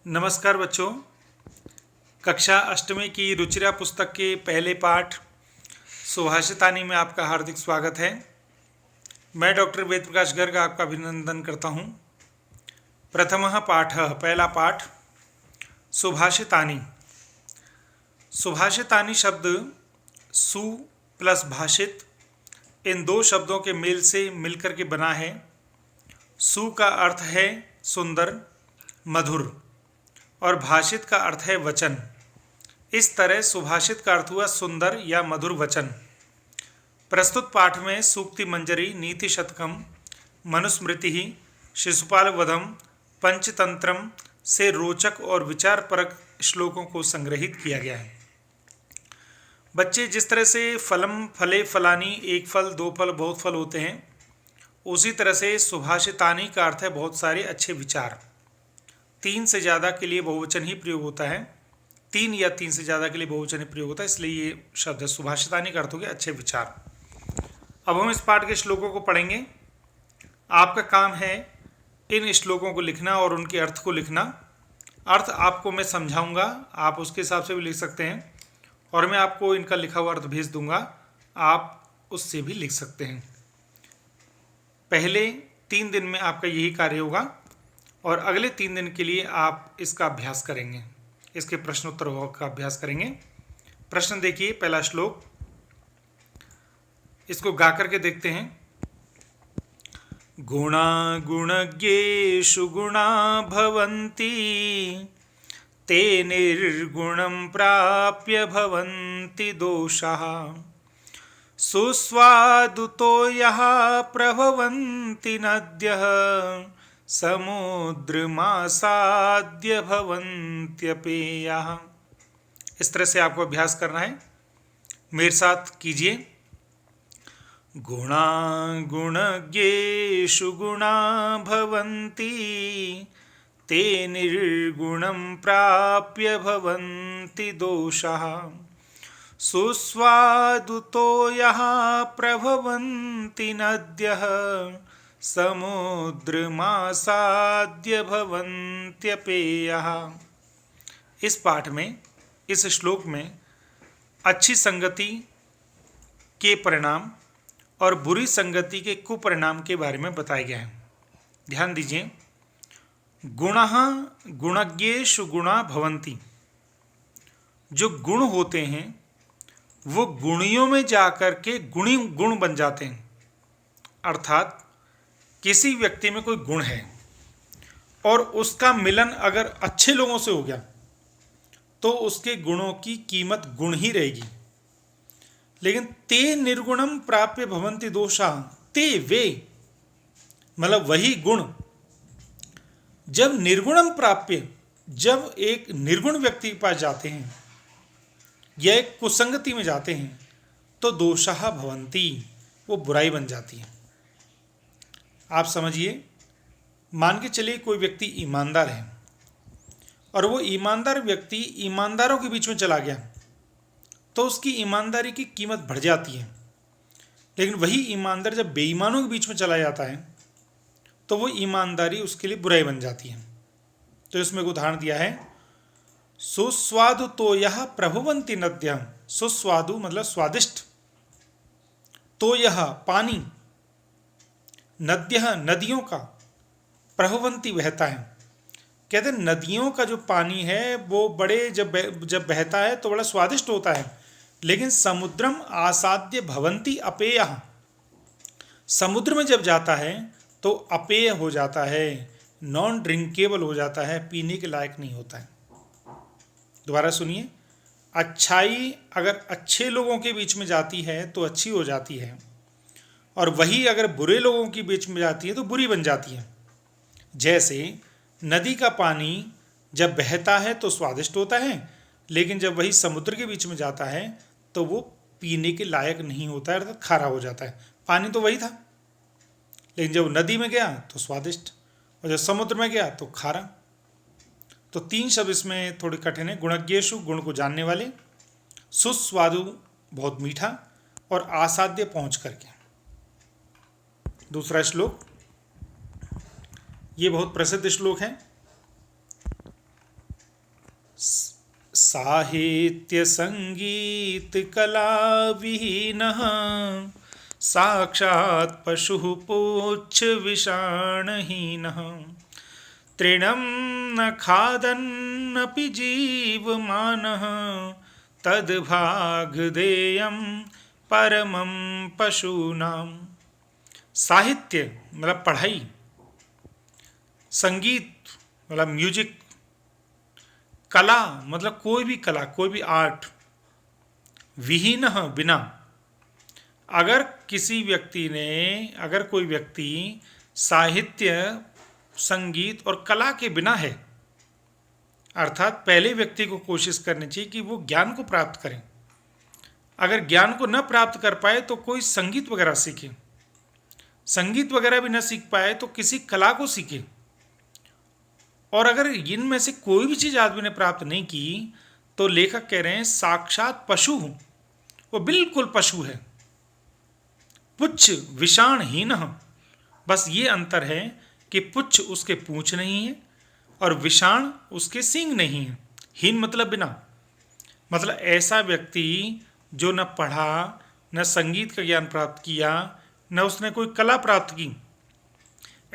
नमस्कार बच्चों। कक्षा अष्टमी की रुचिरा पुस्तक के पहले पाठ सुभाषितानी में आपका हार्दिक स्वागत है। मैं डॉक्टर वेद प्रकाश गर्ग आपका अभिनंदन करता हूं। प्रथमः पाठः, पहला पाठ सुभाषितानी। सुभाषितानी शब्द सु प्लस भाषित, इन दो शब्दों के मेल से मिलकर के बना है। सु का अर्थ है सुंदर, मधुर, और भाषित का अर्थ है वचन। इस तरह सुभाषित का अर्थ हुआ सुंदर या मधुर वचन। प्रस्तुत पाठ में सूक्ति मंजरी, नीति शतकम, मनुस्मृति, शिशुपाल वधम, पंचतंत्रम से रोचक और विचारपरक श्लोकों को संग्रहित किया गया है। बच्चे, जिस तरह से फलम फले फलानी, एक फल दो फल बहुत फल होते हैं, उसी तरह से सुभाषितानी का अर्थ है बहुत सारे अच्छे विचार। तीन से ज़्यादा के लिए बहुवचन ही प्रयोग होता है, तीन या तीन से ज़्यादा के लिए बहुवचन ही प्रयोग होता है, इसलिए ये शब्द है सुभाषितानी का अर्थ हो गया अच्छे विचार। अब हम इस पाठ के श्लोकों को पढ़ेंगे। आपका काम है इन श्लोकों को लिखना और उनके अर्थ को लिखना। अर्थ आपको मैं समझाऊंगा, आप उसके हिसाब से भी लिख सकते हैं, और मैं आपको इनका लिखा हुआ अर्थ भेज दूंगा, आप उससे भी लिख सकते हैं। पहले 3 दिन में आपका यही कार्य होगा और अगले 3 दिन के लिए आप इसका अभ्यास करेंगे, इसके प्रश्नोत्तरों का अभ्यास करेंगे। प्रश्न देखिए, पहला श्लोक, इसको गा करके देखते हैं। गुणा गुणज्ञेषु गुणा भवन्ति, ते निर्गुणं प्राप्य भवन्ति दोषाः। सुस्वादुतो यः प्रभवन्ति नद्यः, समुद्रमासाद्य भवन्त्यपेयः। इस तरह से आपको अभ्यास करना है, मेरे साथ कीजिए। गुणा गुणज्ञेषु गुणा भवन्ति, ते निर्गुणं प्राप्य भवन्ति दोषाः। सुस्वादुतो यः प्रभवन्ति नद्यः, समुद्रमासाद्य भवन्त्यपेयः। इस पाठ में, इस श्लोक में अच्छी संगति के परिणाम और बुरी संगति के कुपरिणाम के बारे में बताया गया है। ध्यान दीजिए। गुणः गुणज्ञेषु गुणा भवन्ति, जो गुण होते हैं वो गुणियों में जाकर के गुणी गुण बन जाते हैं। अर्थात किसी व्यक्ति में कोई गुण है और उसका मिलन अगर अच्छे लोगों से हो गया तो उसके गुणों की कीमत गुण ही रहेगी। लेकिन ते निर्गुणम प्राप्य भवन्ति दोषा, ते वे मतलब वही गुण जब निर्गुणम प्राप्य, जब एक निर्गुण व्यक्ति के पास जाते हैं या एक कुसंगति में जाते हैं तो दोषाः भवन्ति, वो बुराई बन जाती है। आप समझिए, मान के चलिए कोई व्यक्ति ईमानदार है और वो ईमानदार व्यक्ति ईमानदारों के बीच में चला गया तो उसकी ईमानदारी की कीमत बढ़ जाती है। लेकिन वही ईमानदार जब बेईमानों के बीच में चला जाता है तो वो ईमानदारी उसके लिए बुराई बन जाती है। तो इसमें एक उदाहरण दिया है, सुस्वादु तो यह प्रभुवंती नद्यः। सुस्वादु मतलब स्वादिष्ट, तो यह पानी, नद्यः नदियों का, प्रभवंती बहता है। कहते हैं नदियों का जो पानी है वो बड़े जब बहता है तो बड़ा स्वादिष्ट होता है, लेकिन समुद्रम आसाद्य भवन्ति अपेयः, समुद्र में जब जाता है तो अपेय हो जाता है, नॉन ड्रिंकेबल हो जाता है, पीने के लायक नहीं होता है। दोबारा सुनिए, अच्छाई अगर अच्छे लोगों के बीच में जाती है तो अच्छी हो जाती है, और वही अगर बुरे लोगों के बीच में जाती है तो बुरी बन जाती है। जैसे नदी का पानी जब बहता है तो स्वादिष्ट होता है, लेकिन जब वही समुद्र के बीच में जाता है तो वो पीने के लायक नहीं होता है, अर्थात खारा हो जाता है। पानी तो वही था, लेकिन जब नदी में गया तो स्वादिष्ट, और जब समुद्र में गया तो खारा। तो 3 शब्द इसमें थोड़े कठिन है। गुणज्ञेषु, गुण को जानने वाले, सुस्वादु बहुत मीठा, और आसाद्य पहुँच करके। दूसरा श्लोक, ये बहुत प्रसिद्ध श्लोक है। साहित्य संगीत कला विहीनः साक्षात् पशुः पुच्छ विषाणहीनः तृणं न खादन्नपि जीवमानः तद्भागधेयं परमं पशूनां। साहित्य मतलब पढ़ाई, संगीत मतलब म्यूजिक, कला मतलब कोई भी कला, कोई भी आर्ट, विहीन बिना। अगर कोई व्यक्ति साहित्य, संगीत और कला के बिना है, अर्थात पहले व्यक्ति को कोशिश करनी चाहिए कि वो ज्ञान को प्राप्त करें। अगर ज्ञान को न प्राप्त कर पाए तो कोई संगीत वगैरह सीखे, संगीत वगैरह भी न सीख पाए तो किसी कला को सीखे। और अगर इनमें से कोई भी चीज़ आदमी ने प्राप्त नहीं की तो लेखक कह रहे हैं साक्षात पशु, वो बिल्कुल पशु है। पुच्छ विषाणहीन, बस ये अंतर है कि पुच्छ उसके पूंछ नहीं है और विषाण उसके सींग नहीं है। हीन मतलब बिना, मतलब ऐसा व्यक्ति जो न पढ़ा, न संगीत का ज्ञान प्राप्त किया, न उसने कोई कला प्राप्त की,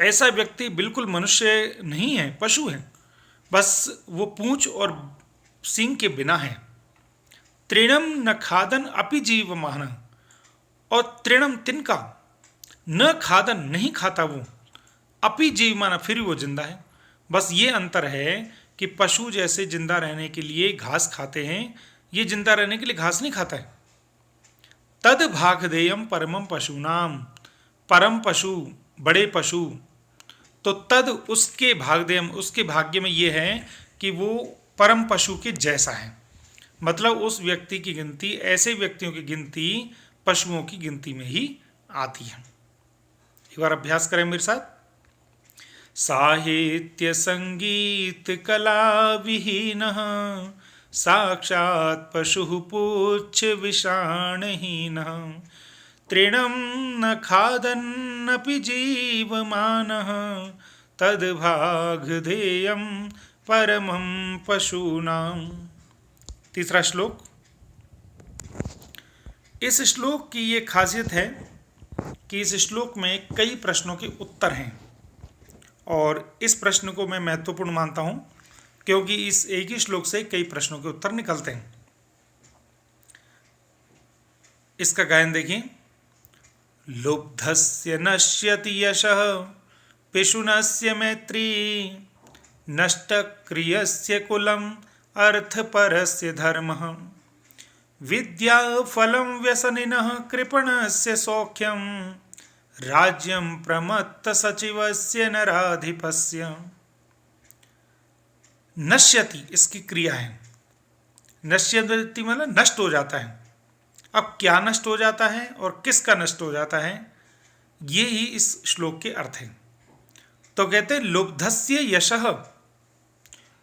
ऐसा व्यक्ति बिल्कुल मनुष्य नहीं है, पशु है। बस वो पूंछ और सींग के बिना है। तृणम न खादन अपि जीवमान, और तृणम तिनका, न खादन नहीं खाता वो, अपि जीवमान फिर वो जिंदा है। बस ये अंतर है कि पशु जैसे जिंदा रहने के लिए घास खाते हैं, ये जिंदा रहने के लिए घास नहीं खाता है। तद भागधेयम परमम पशुनाम, परम पशु, बड़े पशु, तो तद उसके भागधेयम, उसके भाग्य में ये है कि वो परम पशु के जैसा है। मतलब उस व्यक्ति की गिनती, ऐसे व्यक्तियों की गिनती पशुओं की गिनती में ही आती है। एक बार अभ्यास करें मेरे साथ। साहित्य संगीत कला विहीनः साक्षात् पशुः पुच्छ विषाणहीनः तृणं न खादन्नपि जीवमानः तद्भागधेयं परमं पशूनां। तीसरा श्लोक। इस श्लोक की ये खासियत है कि इस श्लोक में कई प्रश्नों के उत्तर हैं, और इस प्रश्न को मैं महत्वपूर्ण मानता हूँ क्योंकि इस एक ही श्लोक से कई प्रश्नों के उत्तर निकलते हैं। इसका गायन देखिए। लुब्धस्य नश्यति यशः पिशुनस्य मैत्री नष्टक्रियस्य कुलम् अर्थपरस्य धर्मः विद्या फलं व्यसनिनः कृपणस्य सौख्यं राज्यं प्रमत्त सचिवस्य नराधिपस्य। नश्यति इसकी क्रिया है, नश्यति मतलब नष्ट हो जाता है। अब क्या नष्ट हो जाता है और किसका नष्ट हो जाता है, ये ही इस श्लोक के अर्थ है। तो कहते हैं लुब्धस्य यशः,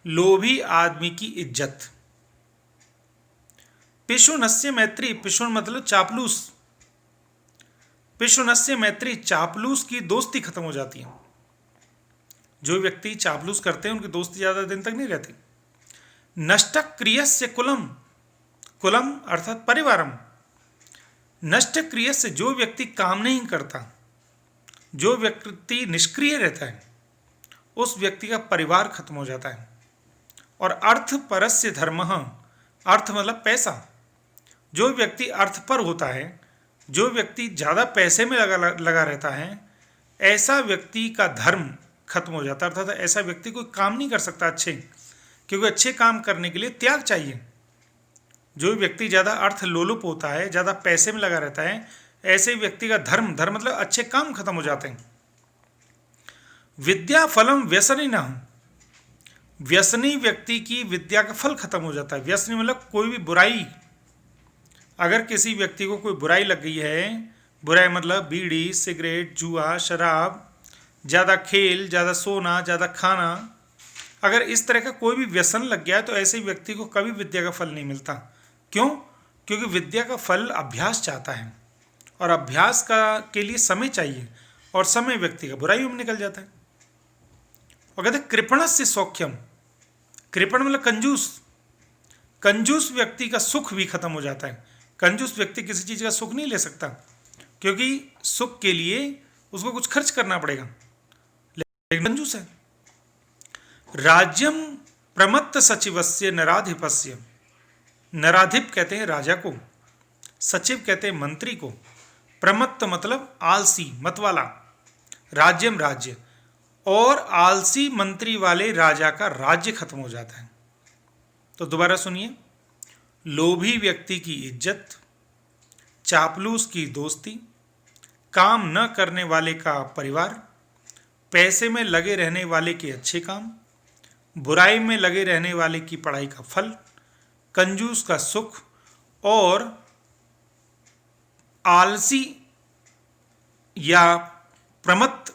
लोभी आदमी की इज्जत। पिशुनस्य मैत्री, पिशुन मतलब चापलूस, पिशुनस्य मैत्री, चापलूस की दोस्ती खत्म हो जाती है। जो व्यक्ति चापलूस करते हैं उनकी दोस्ती ज़्यादा दिन तक नहीं रहती। नष्टक क्रियस्य कुलम, कुलम अर्थात परिवारम। नष्ट क्रियस्य, जो व्यक्ति काम नहीं करता, जो व्यक्ति निष्क्रिय रहता है, उस व्यक्ति का परिवार खत्म हो जाता है। और अर्थ परस्य धर्मः, अर्थ मतलब पैसा। जो व्यक्ति अर्थ पर होता है, जो व्यक्ति ज़्यादा पैसे में लगा रहता है, ऐसा व्यक्ति का धर्म खत्म हो जाता है। अर्थात ऐसा व्यक्ति कोई काम नहीं कर सकता अच्छे, क्योंकि अच्छे काम करने के लिए त्याग चाहिए। जो व्यक्ति ज़्यादा अर्थ लोलुप होता है, ज़्यादा पैसे में लगा रहता है, ऐसे व्यक्ति का धर्म, धर्म मतलब अच्छे काम खत्म हो जाते हैं। विद्या फलम व्यसनिनः, व्यसनी व्यक्ति की विद्या का फल खत्म हो जाता है। व्यसनी मतलब कोई भी बुराई, अगर किसी व्यक्ति को कोई बुराई लग गई है, बुराई मतलब बीड़ी, सिगरेट, जुआ, शराब, ज़्यादा खेल, ज़्यादा सोना, ज़्यादा खाना, अगर इस तरह का कोई भी व्यसन लग गया है तो ऐसे व्यक्ति को कभी विद्या का फल नहीं मिलता। क्यों? क्योंकि विद्या का फल अभ्यास चाहता है, और अभ्यास के लिए समय चाहिए, और समय व्यक्ति का बुराइयों में निकल जाता है। और कहते कृपणस्य सौख्यम, कृपण मतलब कंजूस, कंजूस व्यक्ति का सुख भी खत्म हो जाता है। कंजूस व्यक्ति किसी चीज का सुख नहीं ले सकता, क्योंकि सुख के लिए उसको कुछ खर्च करना पड़ेगा, लेकिन कंजूस है। राज्यम प्रमत्त सचिवस्य नराधिपस्य, नराधिप कहते हैं राजा को, सचिव कहते हैं मंत्री को, प्रमत्त मतलब आलसी मतवाला, राज्यम राज्य, और आलसी मंत्री वाले राजा का राज्य खत्म हो जाता है। तो दोबारा सुनिए, लोभी व्यक्ति की इज्जत, चापलूस की दोस्ती, काम न करने वाले का परिवार, पैसे में लगे रहने वाले के अच्छे काम, बुराई में लगे रहने वाले की पढ़ाई का फल, कंजूस का सुख, और आलसी या प्रमत्त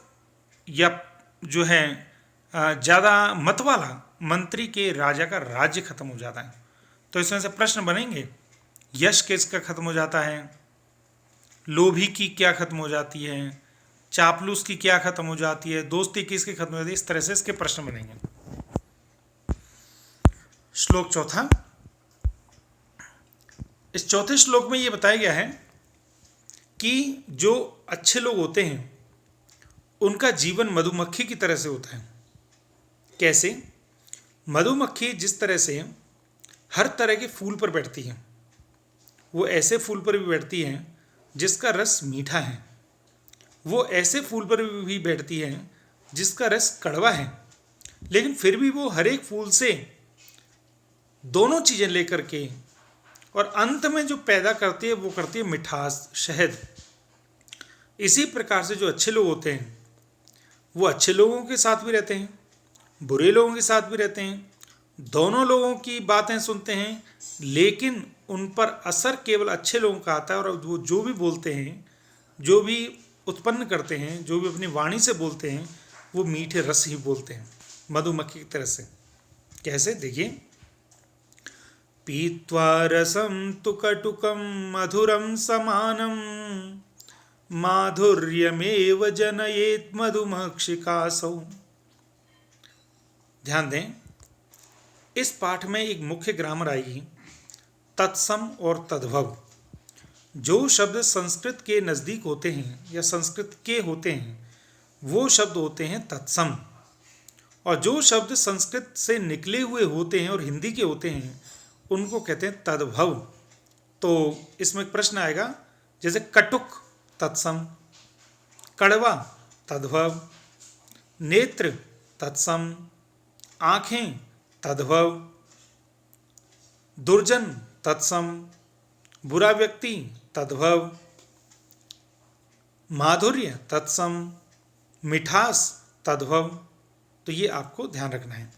या जो है ज़्यादा मत वाला मंत्री के राजा का राज्य खत्म हो जाता है। तो इसमें से प्रश्न बनेंगे, यश किसका खत्म हो जाता है, लोभी की क्या खत्म हो जाती है, चापलूस की क्या खत्म हो जाती है, दोस्ती किसकी खत्म हो जाती है, इस तरह से इसके प्रश्न बनेंगे। श्लोक चौथा, इस चौथे श्लोक में ये बताया गया है कि जो अच्छे लोग होते हैं उनका जीवन मधुमक्खी की तरह से होता है। कैसे? मधुमक्खी जिस तरह से हर तरह के फूल पर बैठती है, वो ऐसे फूल पर भी बैठती है जिसका रस मीठा है, वो ऐसे फूल पर भी बैठती है जिसका रस कड़वा है, लेकिन फिर भी वो हर एक फूल से दोनों चीज़ें लेकर के और अंत में जो पैदा करती है वो करती है मिठास, शहद। इसी प्रकार से जो अच्छे लोग होते हैं वो अच्छे लोगों के साथ भी रहते हैं, बुरे लोगों के साथ भी रहते हैं, दोनों लोगों की बातें सुनते हैं, लेकिन उन पर असर केवल अच्छे लोगों का आता है, और वो जो भी बोलते हैं, जो भी उत्पन्न करते हैं, जो भी अपनी वाणी से बोलते हैं, वो मीठे रस ही बोलते हैं, मधुमक्खी की तरह से। कैसे? देखिए, पीत्वा रसम तु कटुकम मधुरम समानम माधुर्यमेव जनयेत मधुमक्षिकासौ। ध्यान दें, इस पाठ में एक मुख्य ग्रामर आएगी, तत्सम और तद्भव। जो शब्द संस्कृत के नज़दीक होते हैं या संस्कृत के होते हैं वो शब्द होते हैं तत्सम, और जो शब्द संस्कृत से निकले हुए होते हैं और हिंदी के होते हैं उनको कहते हैं तद्भव। तो इसमें एक प्रश्न आएगा, जैसे कटुक तत्सम, कड़वा तद्भव, नेत्र तत्सम, आँखें तद्भव, दुर्जन तत्सम, बुरा व्यक्ति तद्भव, माधुर्य तत्सम, मिठास तद्भव। तो ये आपको ध्यान रखना है।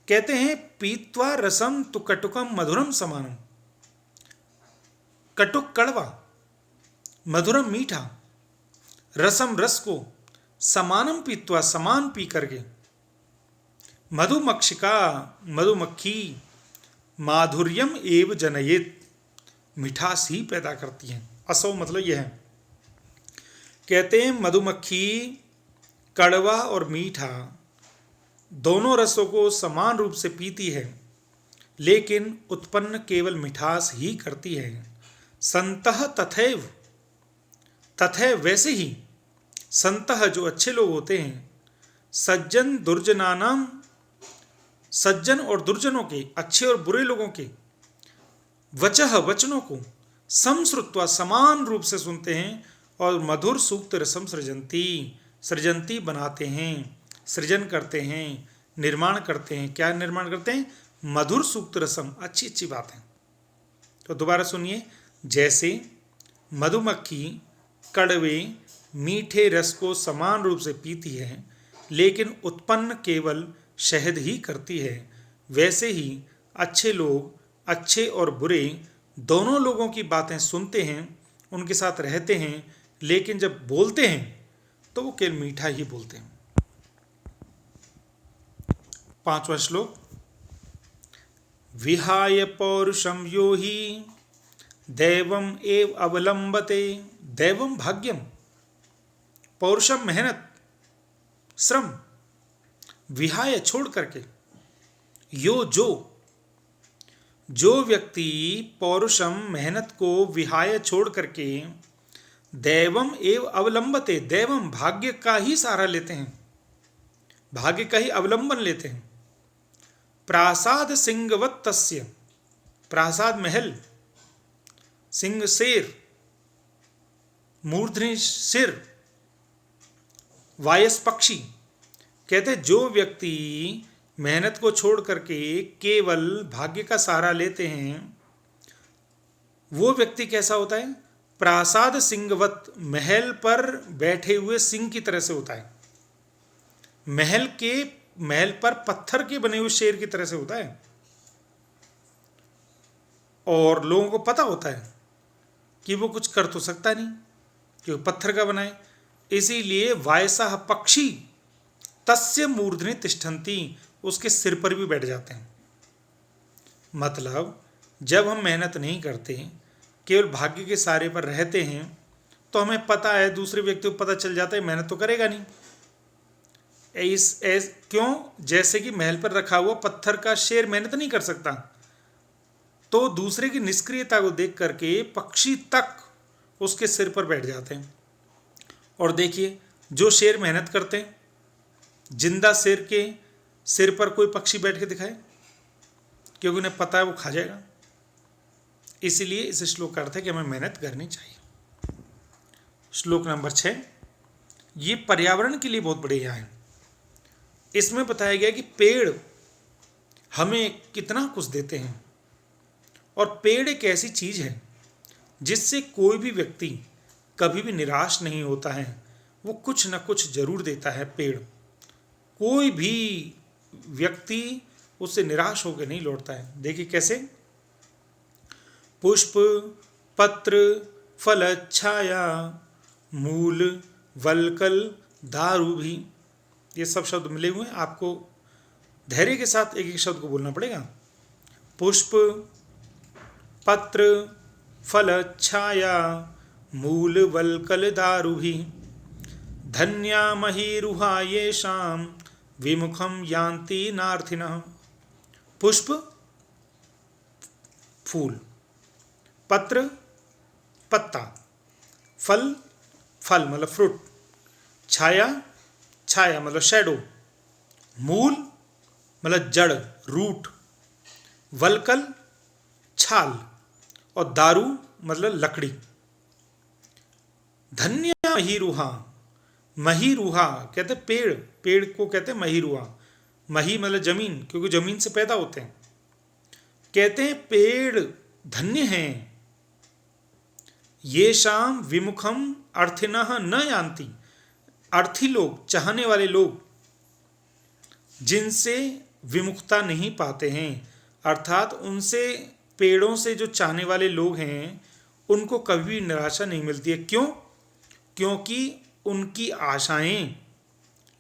कहते हैं पीत्वा रसम तु कटुकम मधुरम समानम, कटुक कड़वा, मधुरम मीठा, रसम रस को, समानम पीत्वा समान पी करके, मधुमक्षिका मधुमक्खी, माधुर्यम एव जनयेत मिठास ही पैदा करती हैं। असौ मतलब यह है, कहते हैं मधुमक्खी कड़वा और मीठा दोनों रसों को समान रूप से पीती है, लेकिन उत्पन्न केवल मिठास ही करती है। संतः तथैव, तथैव वैसे ही, संतः जो अच्छे लोग होते हैं, सज्जन दुर्जनानाम, सज्जन और दुर्जनों के, अच्छे और बुरे लोगों के, वचः वचनों को, समश्रुत्वा समान रूप से सुनते हैं, और मधुर सूक्त रसम सृजंती, सृजंती बनाते हैं, सृजन करते हैं, निर्माण करते हैं। क्या निर्माण करते हैं? मधुर सूक्त रसम, अच्छी अच्छी बातें। तो दोबारा सुनिए, जैसे मधुमक्खी कड़वे मीठे रस को समान रूप से पीती है लेकिन उत्पन्न केवल शहद ही करती है, वैसे ही अच्छे लोग, अच्छे और बुरे दोनों लोगों की बातें सुनते हैं, उनके साथ रहते हैं, लेकिन जब बोलते हैं तो वो केवल मीठा ही बोलते हैं। 5वां श्लोक, विहाय पौरुषम यो हि दैवम एव अवलंबते, दैवम भाग्यम, पौरुषम मेहनत, श्रम, विहाय छोड़ करके, यो जो, जो व्यक्ति पौरुषम मेहनत को विहाय छोड़ करके दैवम एव अवलंबते, दैवम भाग्य का ही सहारा लेते हैं, भाग्य का ही अवलंबन लेते हैं। प्रासाद सिंहवत तस्य, प्रासाद महल, सिंह शेर, मूर्धनि सिर, वायस पक्षी। कहते जो व्यक्ति मेहनत को छोड़ करके केवल भाग्य का सहारा लेते हैं, वो व्यक्ति कैसा होता है? प्रासाद सिंहवत, महल पर बैठे हुए सिंह की तरह से होता है, महल पर पत्थर के बने हुए शेर की तरह से होता है। और लोगों को पता होता है कि वो कुछ कर तो सकता नहीं क्योंकि पत्थर का बना है, इसीलिए वायसा पक्षी तस्य मूर्धनि तिष्ठन्ति, उसके सिर पर भी बैठ जाते हैं। मतलब जब हम मेहनत नहीं करते, केवल भाग्य के सहारे पर रहते हैं, तो हमें पता है, दूसरे व्यक्ति को पता चल जाता है मेहनत तो करेगा नहीं। क्यों? जैसे कि महल पर रखा हुआ पत्थर का शेर मेहनत नहीं कर सकता, तो दूसरे की निष्क्रियता को देख करके पक्षी तक उसके सिर पर बैठ जाते हैं। और देखिए, जो शेर मेहनत करते हैं, जिंदा शेर के सिर पर कोई पक्षी बैठ के दिखाए, क्योंकि उन्हें पता है वो खा जाएगा। इसीलिए इस श्लोक का अर्थ है कि हमें मेहनत करनी चाहिए। श्लोक नंबर 6, ये पर्यावरण के लिए बहुत बढ़िया है। इसमें बताया गया कि पेड़ हमें कितना कुछ देते हैं, और पेड़ एक ऐसी चीज है जिससे कोई भी व्यक्ति कभी भी निराश नहीं होता है, वो कुछ न कुछ जरूर देता है। पेड़, कोई भी व्यक्ति उससे निराश होकर नहीं लौटता है। देखिए कैसे, पुष्प, पत्र, फल, छाया, मूल, वल्कल, दारु भी, ये सब शब्द मिले हुए हैं। आपको धैर्य के साथ एक एक शब्द को बोलना पड़ेगा। पुष्प, पत्र, फल, छाया, मूल, वल्कल, दारु भी, धन्या महीरुहा येषां विमुखम यान्ति नार्थिनः। पुष्प, फूल, पत्र, पत्ता, फल, फल मतलब फ्रूट, छाया, छाया मतलब शैडो, मूल मतलब जड़, रूट, वल्कल छाल, और दारू मतलब लकड़ी। धन्य महीरुहा, महीरुहा कहते पेड़, पेड़ को कहते महीरुहा। मही मतलब जमीन, क्योंकि जमीन से पैदा होते हैं। कहते हैं पेड़ धन्य हैं। ये शाम विमुखम अर्थिनः न यान्ति, अर्थी लोग, चाहने वाले लोग, जिनसे विमुखता नहीं पाते हैं, अर्थात उनसे, पेड़ों से जो चाहने वाले लोग हैं, उनको कभी भी निराशा नहीं मिलती है। क्यों? क्योंकि उनकी आशाएं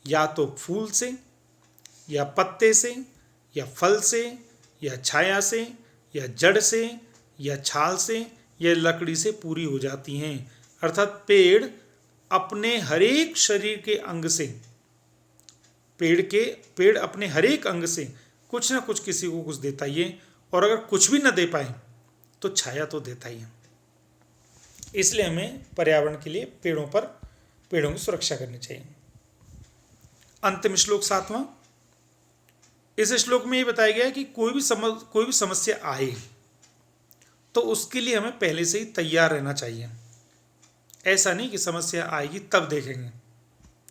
या तो फूल से, या पत्ते से, या फल से, या छाया से, या जड़ से, या छाल से, या लकड़ी से पूरी हो जाती हैं। अर्थात पेड़ अपने हरेक शरीर के अंग से, पेड़ अपने हरेक अंग से कुछ ना कुछ किसी को कुछ देता ही है, और अगर कुछ भी न दे पाए तो छाया तो देता ही है। इसलिए हमें पर्यावरण के लिए पेड़ों की सुरक्षा करनी चाहिए। अंतिम श्लोक 7वां। इस श्लोक में ये बताया गया है कि कोई भी समस्या आए तो उसके लिए हमें पहले से ही तैयार रहना चाहिए। ऐसा नहीं कि समस्या आएगी तब देखेंगे।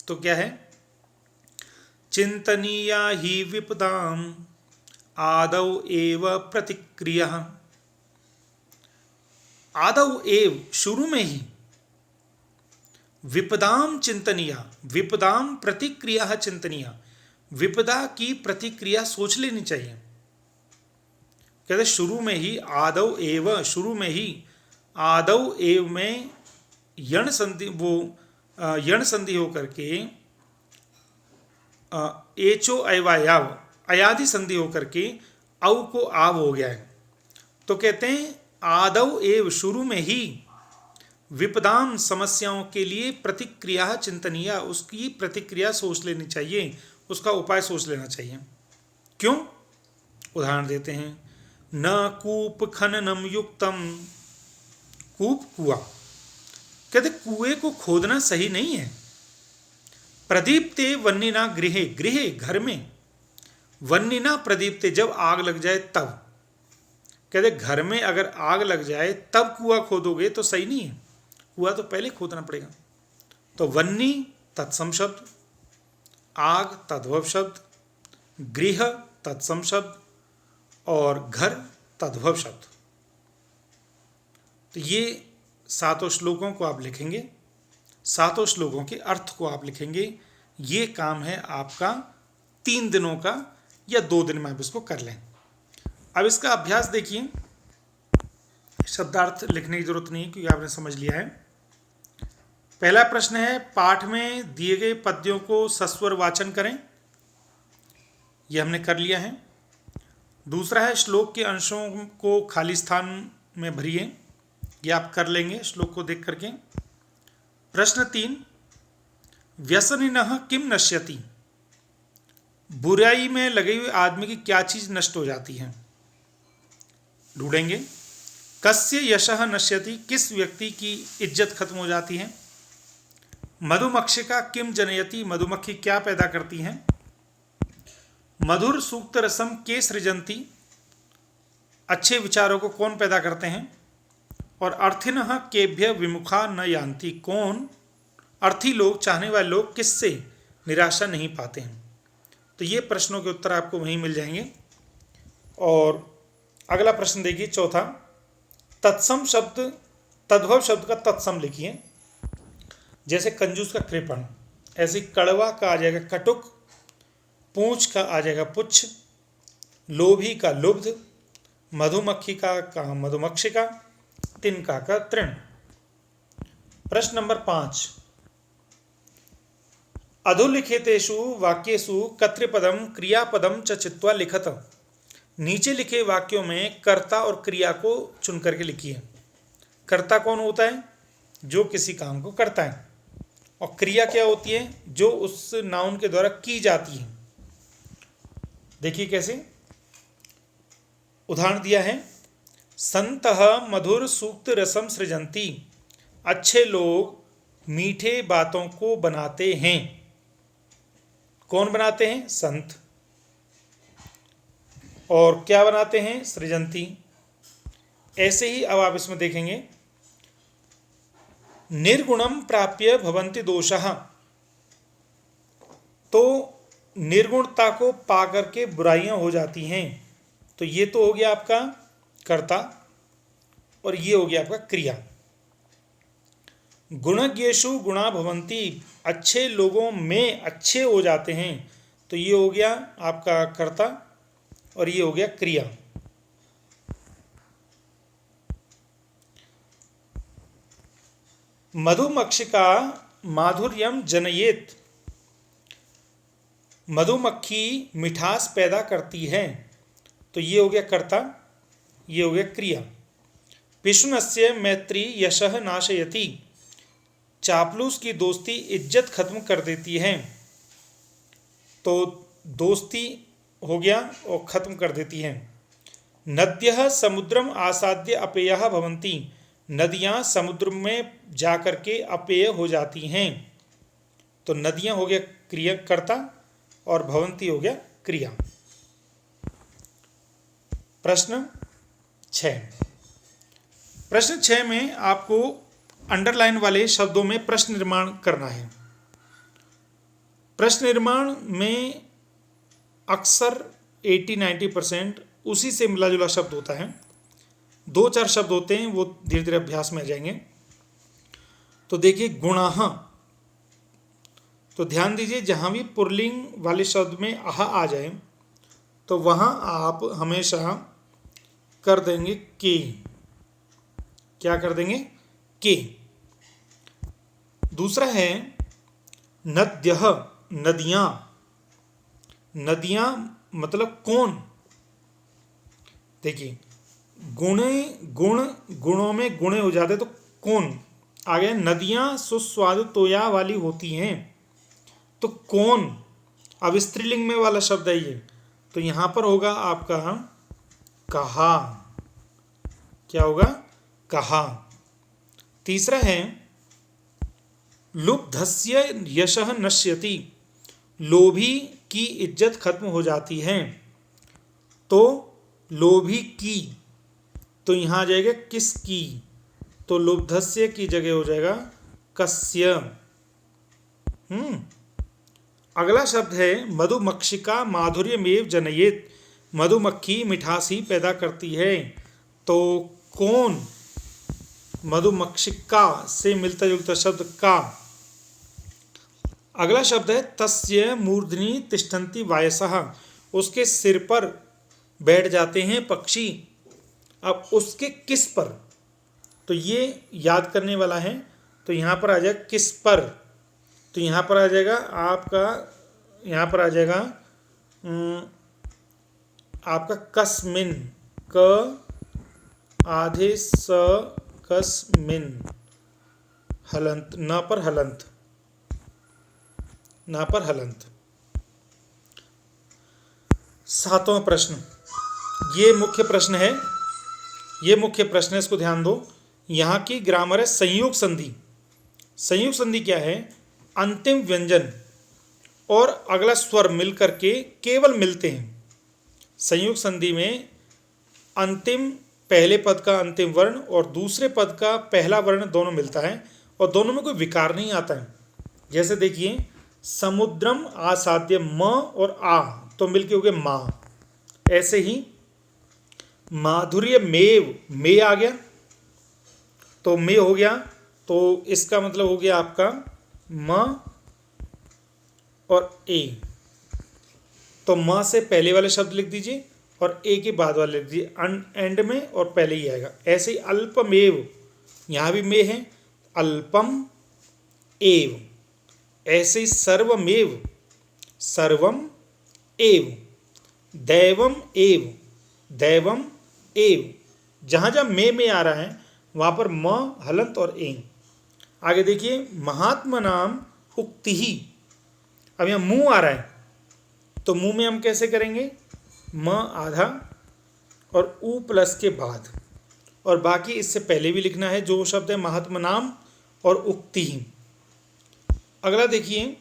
तो क्या है? चिंतनीया ही विपदाम आदौ एव प्रतिक्रिया। आदौ एव शुरू में ही, विपदाम चिंतनीया, विपदाम प्रतिक्रिया चिंतनीया, विपदा की प्रतिक्रिया सोच लेनी चाहिए। कहते शुरू में ही, आदौ एव, शुरू में ही, आदौ एव में यण संधि, यण संधि होकर के एचो अयवायाव, अयादि संधि होकर के औ को आव हो गया है। तो कहते हैं आदौ एव, शुरू में ही, विपदाम समस्याओं के लिए प्रतिक्रिया चिंतनीय, उसकी प्रतिक्रिया सोच लेनी चाहिए, उसका उपाय सोच लेना चाहिए। क्यों? उदाहरण देते हैं। न कूप खननम युक्तम। कूप कुआं, कहते कुएं को खोदना सही नहीं है। प्रदीप्ते वन्निना गृहे, गृहे घर में, वन्निना प्रदीप्ते जब आग लग जाए तब। कहते घर में अगर आग लग जाए तब कुआं खोदोगे तो सही नहीं है, कुआं तो पहले खोदना पड़ेगा। तो वन्नी तत्सम शब्द, आग तद्भव शब्द, गृह तत्सम शब्द और घर तद्भव शब्द। तो ये सातों श्लोकों को आप लिखेंगे, सातों श्लोकों के अर्थ को आप लिखेंगे। ये काम है आपका 3 दिनों का, या 2 दिन में आप इसको कर लें। अब इसका अभ्यास देखिए, शब्दार्थ लिखने की जरूरत नहीं क्योंकि आपने समझ लिया है। पहला प्रश्न है, पाठ में दिए गए पद्यों को सस्वर वाचन करें। यह हमने कर लिया है। दूसरा है, श्लोक के अंशों को खाली स्थान में भरिए। यह आप कर लेंगे श्लोक को देख करके। प्रश्न 3, व्यसनिनः किम नश्यति। बुराई में लगे हुए आदमी की क्या चीज नष्ट हो जाती है, ढूंढेंगे। कस्य यशः नश्यति, किस व्यक्ति की इज्जत खत्म हो जाती है। मधुमक्षिका किम जनयति, मधुमक्खी क्या पैदा करती हैं। मधुर सूक्त रसम के सृजंती, अच्छे विचारों को कौन पैदा करते हैं। और अर्थिनः केभ्य विमुखा न यान्ति, कौन अर्थी लोग, चाहने वाले लोग किससे निराशा नहीं पाते हैं। तो ये प्रश्नों के उत्तर आपको वहीं मिल जाएंगे। और अगला प्रश्न देखिए, चौथा, तत्सम शब्द, तद्भव शब्द का तत्सम लिखिए। जैसे कंजूस का कृपण, ऐसे कड़वा का आ जाएगा कटुक, पूंछ का आ जाएगा पुच्छ, लोभी का लुब्ध, मधुमक्खी का मधुमक्षिका, तिनका का तृण। प्रश्न नंबर 5, अधोलिखितेषु वाक्येषु कर्तृपदम क्रियापदम च चित्वा लिखत। नीचे लिखे वाक्यों में कर्ता और क्रिया को चुन करके लिखिए। कर्ता कौन होता है, जो किसी काम को करता है, और क्रिया क्या होती है, जो उस नाउन के द्वारा की जाती है। देखिए कैसे, उदाहरण दिया है, संतः मधुर सूक्त रसम सृजंती, अच्छे लोग मीठे बातों को बनाते हैं। कौन बनाते हैं, संत। और क्या बनाते हैं, सृजंती। ऐसे ही अब आप इसमें देखेंगे, निर्गुणम प्राप्य भवन्ति दोषः, तो निर्गुणता को पाकर के बुराइयां हो जाती हैं। तो ये तो हो गया आपका कर्ता और ये हो गया आपका क्रिया। गुणज्ञेषु गुणा भवन्ति, अच्छे लोगों में अच्छे हो जाते हैं। तो ये हो गया आपका कर्ता और ये हो गया क्रिया। मधुमक्षिका माधुर्यम जनयेत, मधुमक्खी मिठास पैदा करती है। तो ये हो गया कर्ता, ये हो गया क्रिया। पिशुनस्य मैत्री यशः नाशयति, चापलूस की दोस्ती इज्जत खत्म कर देती है। तो दोस्ती हो गया और खत्म कर देती है। नद्यः समुद्रम आसाद्य अपेयः भवन्ति, नदियां समुद्र में जाकर के अपेय हो जाती हैं। तो नदियां हो गया क्रिया कर्ता और भवन्ति हो गया क्रिया। प्रश्न 6, प्रश्न 6 में आपको अंडरलाइन वाले शब्दों में प्रश्न निर्माण करना है। प्रश्न निर्माण में अक्सर 80-90% उसी से मिला जुला शब्द होता है। 2-4 शब्द होते हैं, वो धीरे धीरे अभ्यास में आ जाएंगे। तो देखिए, गुणाः, तो ध्यान दीजिए, जहाँ भी पुल्लिंग वाले शब्द में आह आ जाए तो वहाँ आप हमेशा कर देंगे के। क्या कर देंगे, के। दूसरा है नद्यः, नदियाँ, नदियाँ मतलब कौन। देखिए, गुणे गुण, गुणों में गुणे हो जाते तो कौन आ गया। नदियाँ सुस्वादु तोया वाली होती हैं, तो कौन अब स्त्रीलिंग में वाला शब्द है ये। तो यहाँ पर होगा आपका कहा, क्या होगा? कहा। तीसरा है लुब्धस्य यशः नश्यति, लोभी की इज्जत खत्म हो जाती है। तो लोभी की, तो यहाँ आ जाएगा किसकी, तो लुब्धस्य की जगह हो जाएगा कस्य। अगला शब्द है मधुमक्षिका माधुर्यमेव जनयेत, मधुमक्खी मिठास ही पैदा करती है। तो कौन? मधुमक्षिका से मिलता जुलता शब्द का। अगला शब्द है तस्य मूर्धनि तिष्ठन्ति वायसः, उसके सिर पर बैठ जाते हैं पक्षी। अब उसके किस पर, तो ये याद करने वाला है। तो यहाँ पर आ जाएगा किस पर, तो यहाँ पर आ जाएगा आपका, यहाँ पर आ जाएगा आपका कस्मिन, क आधे स कस्मिन, हलंत, न पर हलंत, न पर हलंत। सातवां प्रश्न, ये मुख्य प्रश्न है, ये मुख्य प्रश्न है, इसको ध्यान दो। यहाँ की ग्रामर है संयोग संधि। संयोग संधि क्या है? अंतिम व्यंजन और अगला स्वर मिलकर के केवल मिलते हैं। संयोग संधि में अंतिम, पहले पद का अंतिम वर्ण और दूसरे पद का पहला वर्ण दोनों मिलता है और दोनों में कोई विकार नहीं आता है। जैसे देखिए समुद्रम आसाद्य, म और आ तो मिलके हो गए माँ। ऐसे ही माधुर्य मेव, मे आ गया तो मे हो गया, तो इसका मतलब हो गया आपका म और ए। तो म से पहले वाले शब्द लिख दीजिए और ए के बाद वाले लिख दीजिए, एंड में और पहले ही आएगा। ऐसे ही अल्पमेव, यहाँ भी मे है, अल्पम एव। ऐसे ही सर्वमेव, सर्वम एव, दैवम एव, दैवम एव। जहाँ जहाँ मे आ रहा है वहाँ पर म, हलंत और ए। आगे देखिए महात्मा नाम उक्ति ही, अब यहाँ मुंह आ रहा है तो मुंह में हम कैसे करेंगे? म आधा और ऊ प्लस के बाद, और बाकी इससे पहले भी लिखना है जो शब्द है महात्मा नाम और उक्ति ही। अगला देखिए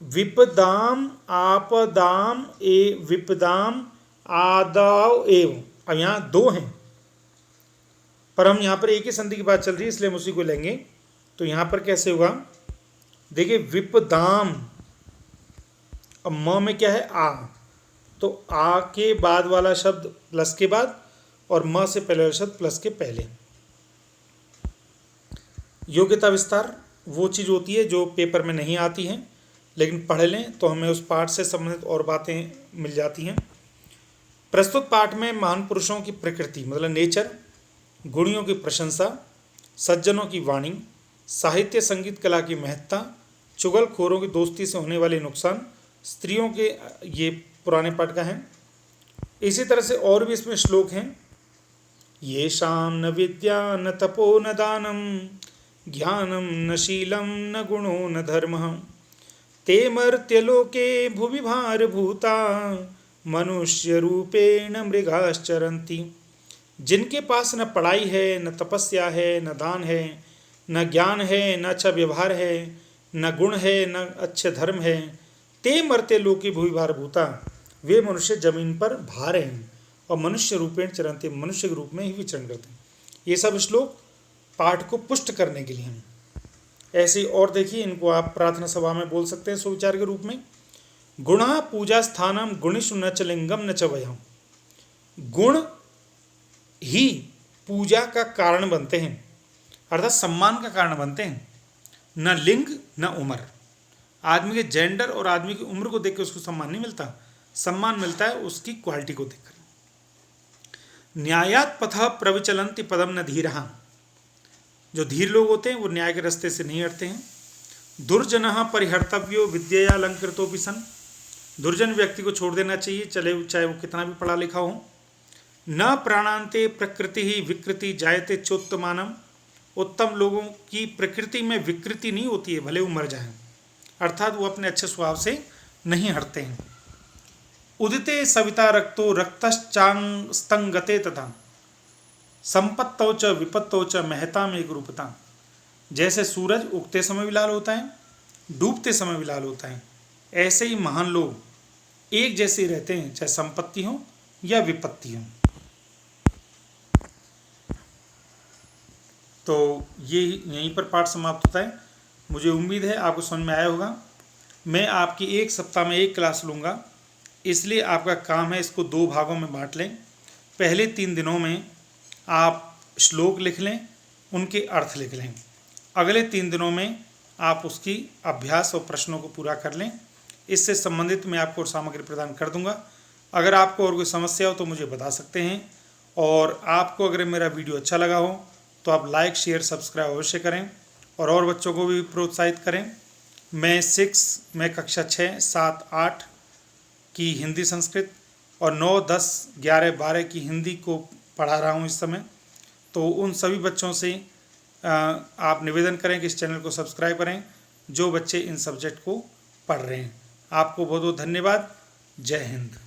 विपदाम आपदाम ए विपदाम आदाव एव। अब यहाँ दो हैं पर हम यहाँ पर एक ही संधि की बात चल रही है इसलिए हम उसी को लेंगे। तो यहाँ पर कैसे होगा? देखिए विपदाम, अब म में क्या है? आ, तो आ के बाद वाला शब्द प्लस के बाद और म से पहले वाला शब्द प्लस के पहले। योग्यता विस्तार वो चीज़ होती है जो पेपर में नहीं आती है, लेकिन पढ़ लें तो हमें उस पाठ से संबंधित और बातें मिल जाती हैं। प्रस्तुत पाठ में महान पुरुषों की प्रकृति मतलब नेचर, गुणियों की प्रशंसा, सज्जनों की वाणी, साहित्य संगीत कला की महत्ता, चुगलखोरों की दोस्ती से होने वाले नुकसान, स्त्रियों के, ये पुराने पाठ का है। इसी तरह से और भी इसमें श्लोक हैं। ये शाम न विद्या न तपो न दानम, ज्ञानम न शीलम न गुणो न धर्म, ते मर्त्यलोके भुवि भारभूता, मनुष्य रूपेण मृगाश्चरन्ति। जिनके पास न पढ़ाई है, न तपस्या है, न दान है, न ज्ञान है, न अच्छा व्यवहार है, न गुण है, न अच्छे धर्म है, ते मर्त्य लोके भुवि भारभूता, वे मनुष्य जमीन पर भार हैं और मनुष्य रूपेण चरन्ति, मनुष्य के रूप में ही विचरण करते हैं। ये सब श्लोक पाठ को पुष्ट करने के लिए हैं। ऐसे और देखिए, इनको आप प्रार्थना सभा में बोल सकते हैं सुविचार के रूप में। गुणा पूजा स्थानम गुणिषु न च लिंगम न च वयम। गुण ही पूजा का कारण बनते हैं, अर्थात सम्मान का कारण बनते हैं, न लिंग न उम्र। आदमी के जेंडर और आदमी की उम्र को देख के उसको सम्मान नहीं मिलता, सम्मान मिलता है उसकी क्वालिटी को देखकर। न्यायात पथ प्रविचलंति पदम न धीरः। जो धीर लोग होते हैं वो न्याय के रास्ते से नहीं हटते हैं। दुर्जनः परिहर्तव्यो विद्यया अलंकृतोपि सन। दुर्जन व्यक्ति को छोड़ देना चाहिए, चाहे वो कितना भी पढ़ा लिखा हो। न प्राणांते प्रकृति ही विकृति जायते चोत्तमानम। उत्तम लोगों की प्रकृति में विकृति नहीं होती है, भले वो मर जाएं, अर्थात वो अपने अच्छे स्वभाव से नहीं हटते हैं। उदिते सविता रक्तो रक्तश्चास्तंगते तथा संपत्तौ च विपत्तौ च महताम एक रूपता। जैसे सूरज उगते समय भी लाल होता है, डूबते समय भी लाल होता है, ऐसे ही महान लोग एक जैसे रहते हैं, चाहे संपत्ति हो या विपत्ति हो। तो ये यहीं पर पाठ समाप्त होता है। मुझे उम्मीद है आपको समझ में आया होगा। मैं आपकी एक सप्ताह में एक क्लास लूँगा, इसलिए आपका काम है इसको 2 भागों में बांट लें। पहले 3 दिनों में आप श्लोक लिख लें, उनके अर्थ लिख लें। अगले 3 दिनों में आप उसकी अभ्यास और प्रश्नों को पूरा कर लें। इससे संबंधित मैं आपको सामग्री प्रदान कर दूंगा। अगर आपको और कोई समस्या हो तो मुझे बता सकते हैं। और आपको अगर मेरा वीडियो अच्छा लगा हो तो आप लाइक शेयर सब्सक्राइब अवश्य करें और बच्चों को भी प्रोत्साहित करें। मैं कक्षा 6, 7, 8 की हिंदी संस्कृत और 9, 10, 11, 12 की हिंदी को पढ़ा रहा हूँ इस समय। तो उन सभी बच्चों से आप निवेदन करें कि इस चैनल को सब्सक्राइब करें जो बच्चे इन सब्जेक्ट को पढ़ रहे हैं। आपको बहुत बहुत धन्यवाद। जय हिंद।